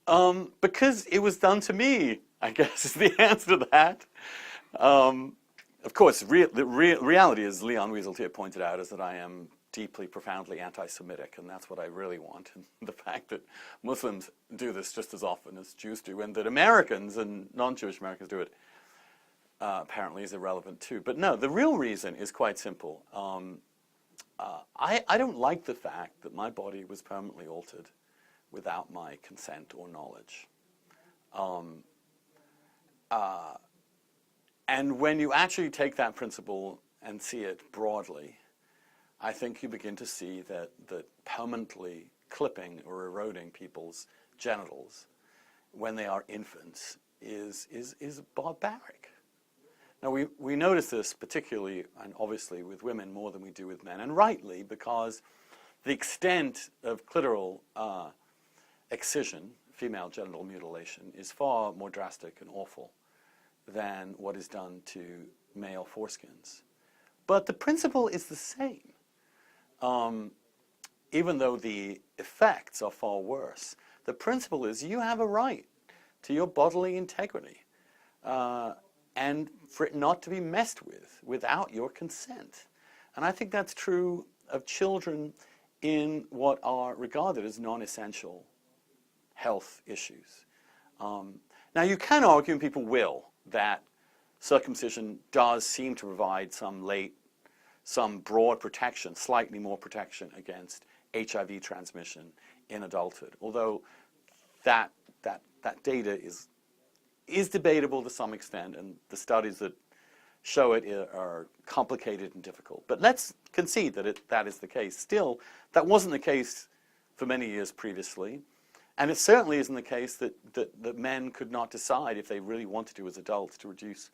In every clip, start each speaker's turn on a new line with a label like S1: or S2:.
S1: Because it was done to me, I guess, is the answer to that. Of course, the reality, as Leon Wieseltier pointed out, is that I am deeply, profoundly anti-Semitic, and that's what I really want. And the fact that Muslims do this just as often as Jews do, and that Americans and non-Jewish Americans do it, apparently is irrelevant too. But no, the real reason is quite simple. I don't like the fact that my body was permanently altered without my consent or knowledge. And when you actually take that principle and see it broadly, I think you begin to see that permanently clipping or eroding people's genitals when they are infants is barbaric. Now, we notice this particularly, and obviously, with women more than we do with men, and rightly, because the extent of clitoral excision, female genital mutilation, is far more drastic and awful than what is done to male foreskins. But the principle is the same, even though the effects are far worse. The principle is you have a right to your bodily integrity, and for it not to be messed with without your consent. And I think that's true of children in what are regarded as non-essential health issues. Now, you can argue, and people will, that circumcision does seem to provide some broad protection, slightly more protection against HIV transmission in adulthood. Although that data is debatable to some extent, and the studies that show it are complicated and difficult. But let's concede that that is the case. Still, that wasn't the case for many years previously. And it certainly isn't the case that men could not decide, if they really wanted to as adults, to reduce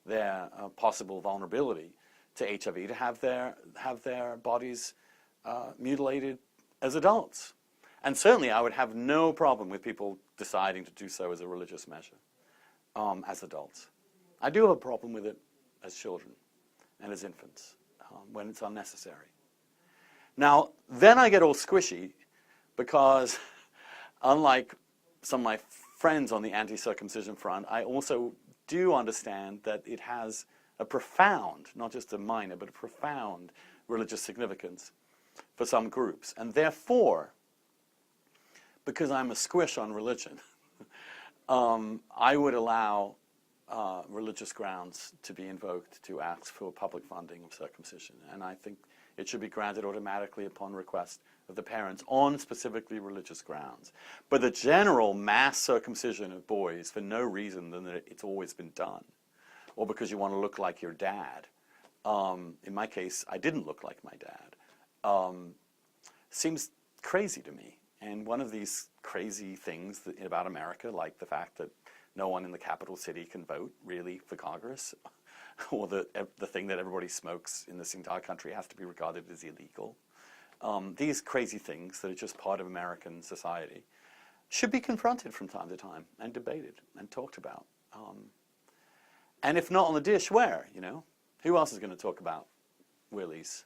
S1: their possible vulnerability to HIV, to have their bodies mutilated as adults. And certainly I would have no problem with people deciding to do so as a religious measure as adults. I do have a problem with it as children and as infants when it's unnecessary. Now, then I get all squishy because unlike some of my friends on the anti-circumcision front, I also do understand that it has a profound, not just a minor, but a profound religious significance for some groups. And therefore, because I'm a squish on religion, I would allow religious grounds to be invoked to ask for public funding of circumcision. And I think it should be granted automatically upon request of the parents on specifically religious grounds. But the general mass circumcision of boys for no reason than that it's always been done, or because you want to look like your dad. In my case, I didn't look like my dad. Seems crazy to me. And one of these crazy things about America, like the fact that no one in the capital city can vote really for Congress, or the thing that everybody smokes in this entire country has to be regarded as illegal. These crazy things that are just part of American society should be confronted from time to time and debated and talked about. And if not on the dish, where, you know? Who else is going to talk about willies?